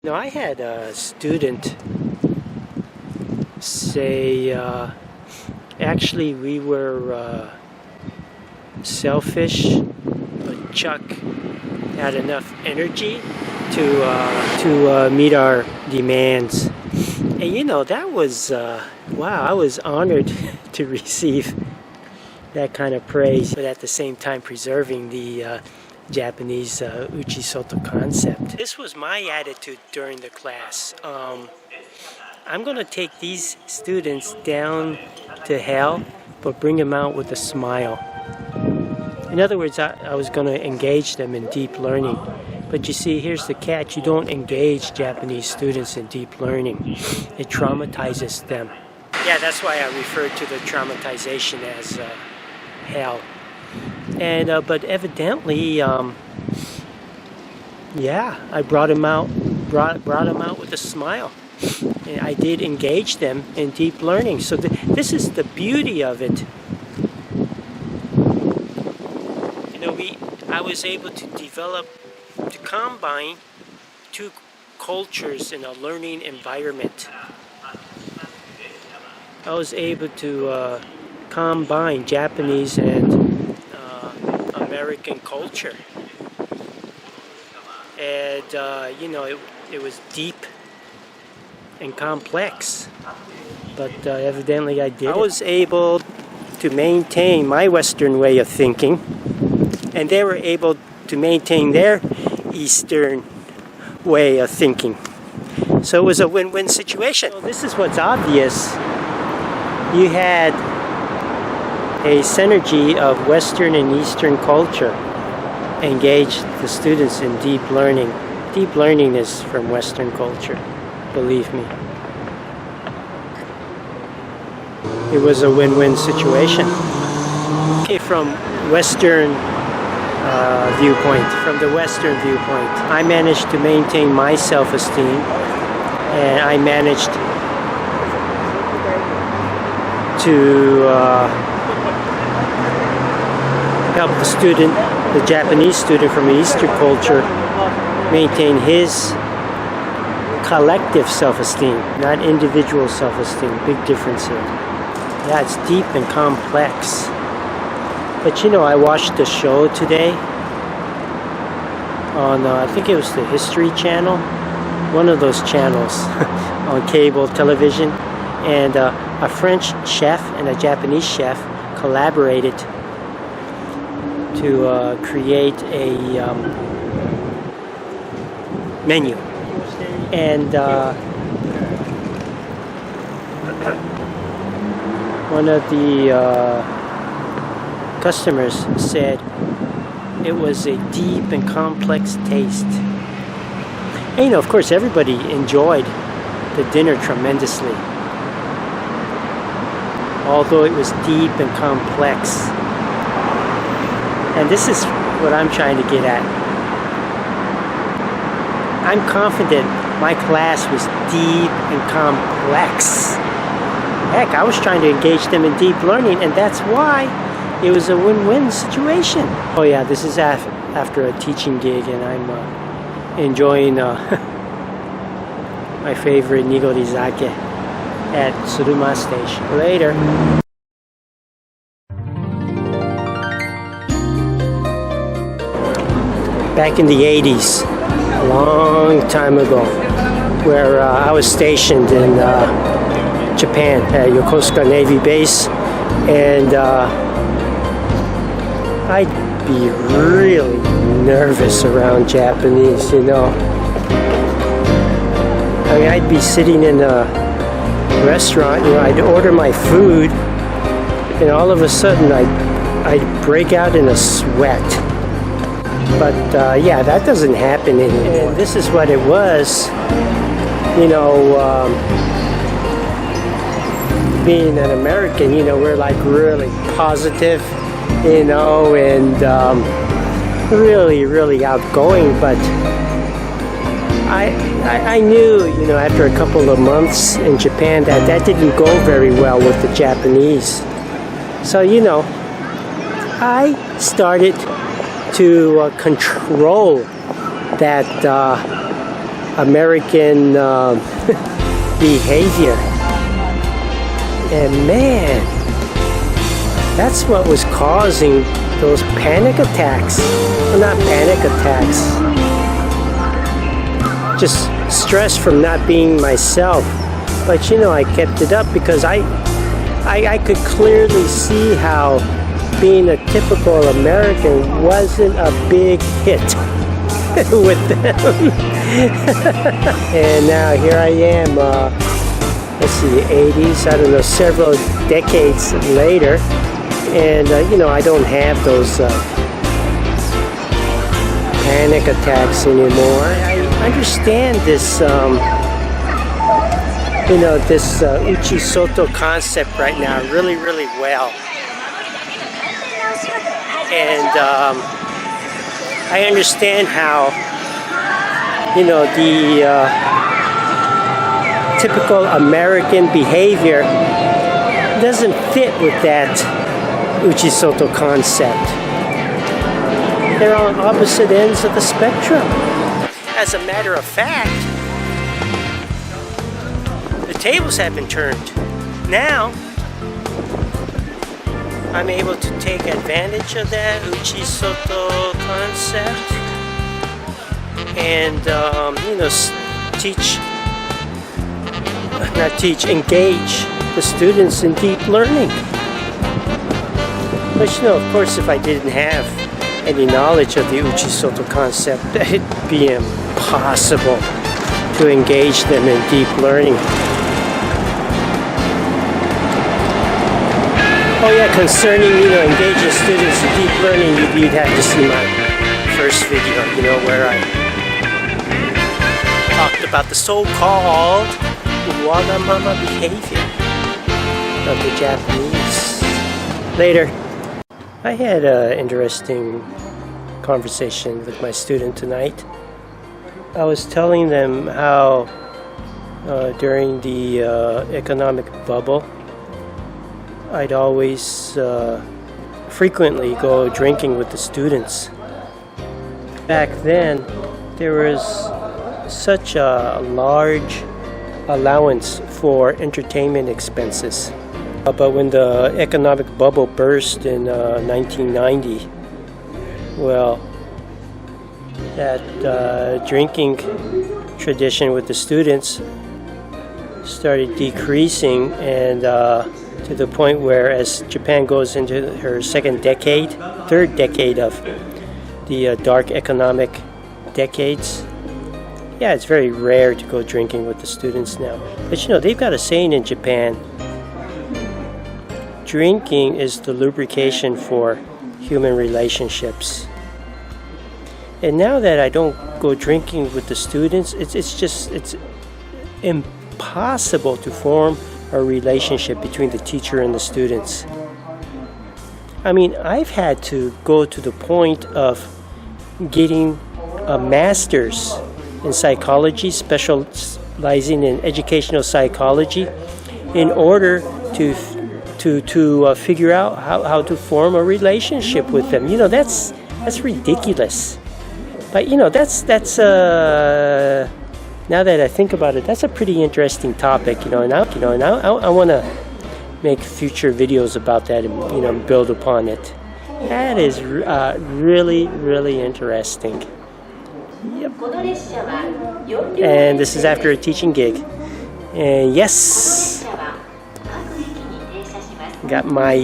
Now, I had a student say, actually we were selfish, but Chuck had enough energy to meet our demands. And you know, that was, wow, I was honored to receive that kind of praise, but at the same time preserving the Japanese uchi-soto concept. This was my attitude during the class. I'm going to take these students down to hell, but bring them out with a smile. In other words, I was going to engage them in deep learning. But you see, here's the catch. You don't engage Japanese students in deep learning. It traumatizes them. Yeah, that's why I referred to the traumatization as hell. And but evidently, yeah, I brought him out with a smile. And I did engage them in deep learning. So this is the beauty of it. You know, I was able to combine two cultures in a learning environment. I was able to combine Japanese and American culture, and you know, it was deep and complex, but evidently I did. I was able to maintain my Western way of thinking, and they were able to maintain their Eastern way of thinking. So it was a win-win situation. So this is what's obvious. You had a synergy of Western and Eastern culture engage the students in deep learning. Deep learning is from Western culture, believe me. It was a win-win situation. Okay, from Western viewpoint, from the Western viewpoint, I managed to maintain my self-esteem, and I managed to help the student, the Japanese student from the Eastern culture, maintain his collective self-esteem, not individual self-esteem. Big difference here. Yeah, it's deep and complex. But you know, I watched the show today on, I think it was the History Channel, one of those channels on cable television, and a French chef and a Japanese chef collaborated to create a menu. And one of the customers said it was a deep and complex taste. And you know, of course, everybody enjoyed the dinner tremendously, although it was deep and complex. And this is what I'm trying to get at. I'm confident my class was deep and complex. Heck, I was trying to engage them in deep learning, and that's why it was a win-win situation. Oh yeah, this is after a teaching gig, and I'm enjoying my favorite nigori sake at Suruma Station. Later. Back in the 80s, a long time ago, where I was stationed in Japan at Yokosuka Navy Base, and I'd be really nervous around Japanese, you know. I mean, I'd be sitting in a restaurant, you know, I'd order my food, and all of a sudden I'd break out in a sweat. But yeah, that doesn't happen anymore. And this is what it was, you know, being an American, you know, we're like really positive, you know, and really, really outgoing. But I knew, you know, after a couple of months in Japan that didn't go very well with the Japanese. So, you know, I started to control that American behavior. And man, that's what was causing those panic attacks. Well, not panic attacks, just stress from not being myself. But you know, I kept it up because I could clearly see how being a typical American wasn't a big hit with them. And now here I am, let's see, the 80s, I don't know, several decades later. And, you know, I don't have those panic attacks anymore. I understand this, you know, this Uchi-Soto concept right now really, really well. And I understand how, you know, the typical American behavior doesn't fit with that Uchi-Soto concept. They're on opposite ends of the spectrum. As a matter of fact, the tables have been turned. Now, I'm able to take advantage of that Uchi-Soto concept and, you know, engage the students in deep learning. But you know, of course, if I didn't have any knowledge of the Uchi-Soto concept, it'd be impossible to engage them in deep learning. Oh yeah, concerning, you know, engaging students in deep learning, you'd have to see my first video, you know, where I talked about the so-called wagamama behavior of the Japanese. Later. I had an interesting conversation with my student tonight. I was telling them how during the economic bubble, I'd always frequently go drinking with the students. Back then, there was such a large allowance for entertainment expenses. But when the economic bubble burst in 1990, well, that drinking tradition with the students started decreasing, and to the point where, as Japan goes into her third decade of the dark economic decades, yeah, it's very rare to go drinking with the students now. But you know, they've got a saying in Japan: drinking is the lubrication for human relationships. And now that I don't go drinking with the students, it's impossible to form a relationship between the teacher and the students. I mean, I've had to go to the point of getting a master's in psychology, specializing in educational psychology, in order to figure out how to form a relationship with them. You know, that's ridiculous. But you know, that's now that I think about it, that's a pretty interesting topic. You know, and I want to make future videos about that and, you know, build upon it. That is really, really interesting. Yep. And this is after a teaching gig. And yes, got my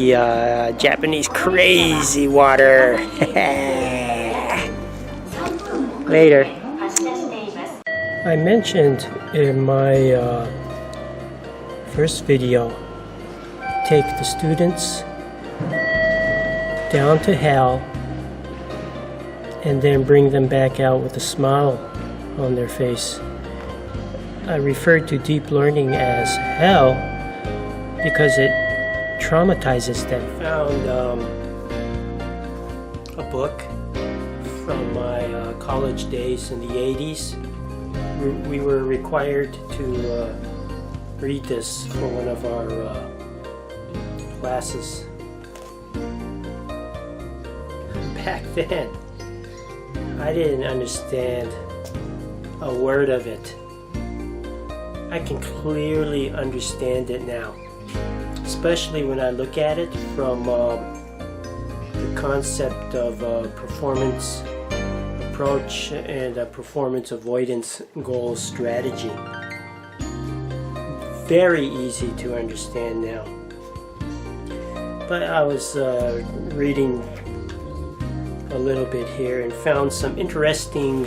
Japanese crazy water. Later. I mentioned in my first video, take the students down to hell and then bring them back out with a smile on their face. I referred to deep learning as hell because it traumatizes them. I found a book from my college days in the 80s. We were required to read this for one of our classes. Back then, I didn't understand a word of it. I can clearly understand it now, especially when I look at it from the concept of performance approach and a performance avoidance goal strategy. Very easy to understand now. But I was reading a little bit here and found some interesting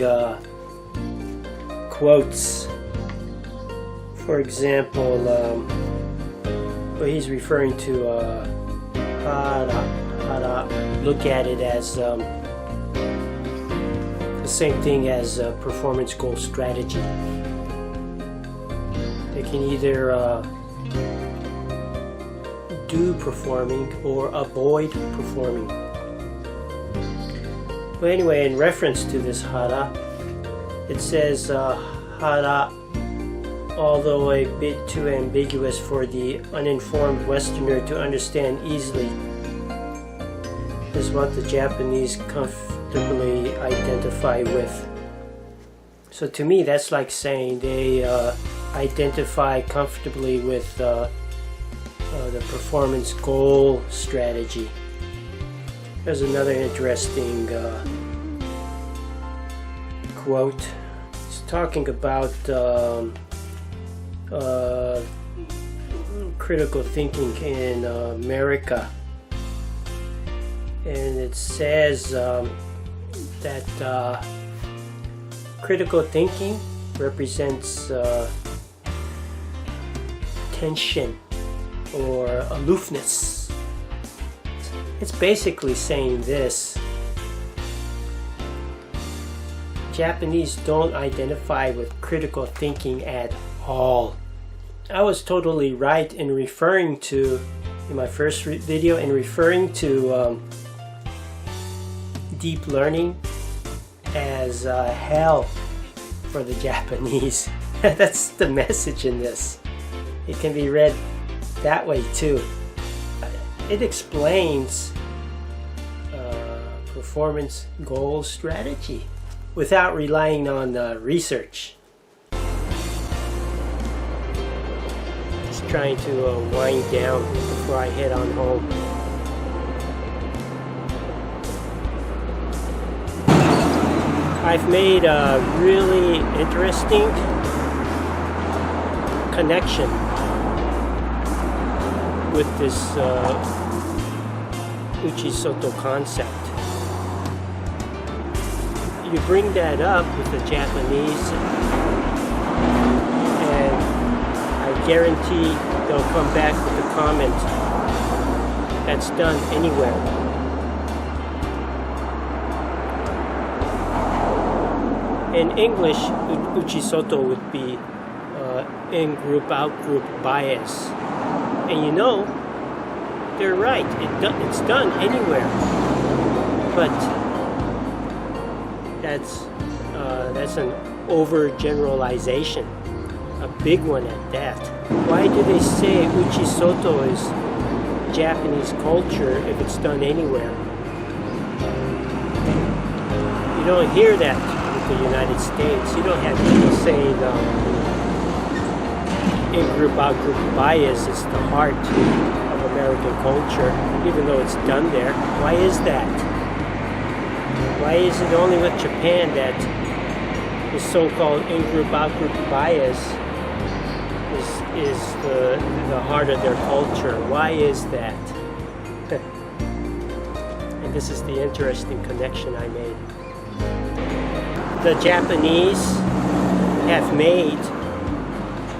quotes. For example, but he's referring to how to look at it as the same thing as a performance goal strategy. They can either do performing or avoid performing. But anyway, in reference to this hara, it says hara, although a bit too ambiguous for the uninformed Westerner to understand easily, is what the Japanese comfortably identify with. So to me, that's like saying they identify comfortably with the performance goal strategy. There's another interesting quote. It's talking about critical thinking in America, and it says that critical thinking represents tension or aloofness. It's basically saying this: Japanese don't identify with critical thinking at all. I was totally right in referring to, in my first video, in referring to deep learning as hell for the Japanese. That's the message in this. It can be read that way too. It explains performance goal strategy without relying on research. Just trying to wind down before I head on home. I've made a really interesting connection with this Uchisoto concept. You bring that up with the Japanese, and I guarantee they'll come back with a comment that's done anywhere. In English, Uchisoto would be in-group, out-group bias. And you know, they're right. It's done anywhere. But that's an overgeneralization, a big one at that. Why do they say Uchisoto is Japanese culture if it's done anywhere? You don't hear that with the United States. You don't have people saying in-group, out-group bias is the heart of American culture, even though it's done there. Why is that? Why is it only with Japan that the so-called in-group, out-group bias is the heart of their culture? Why is that? And this is the interesting connection I made. The Japanese have made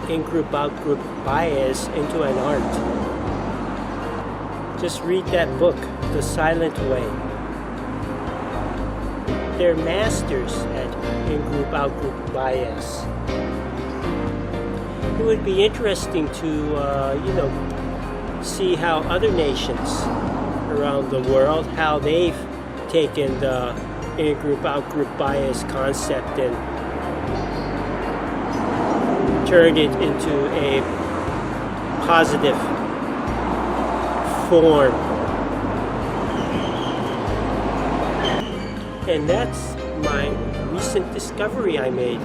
in-group, out-group bias into an art. Just read that book, The Silent Way. They're masters at in-group, out-group bias. It would be interesting to, see how other nations around the world, how they've taken the in-group, out-group bias concept and turned it into a positive form. And that's my recent discovery I made.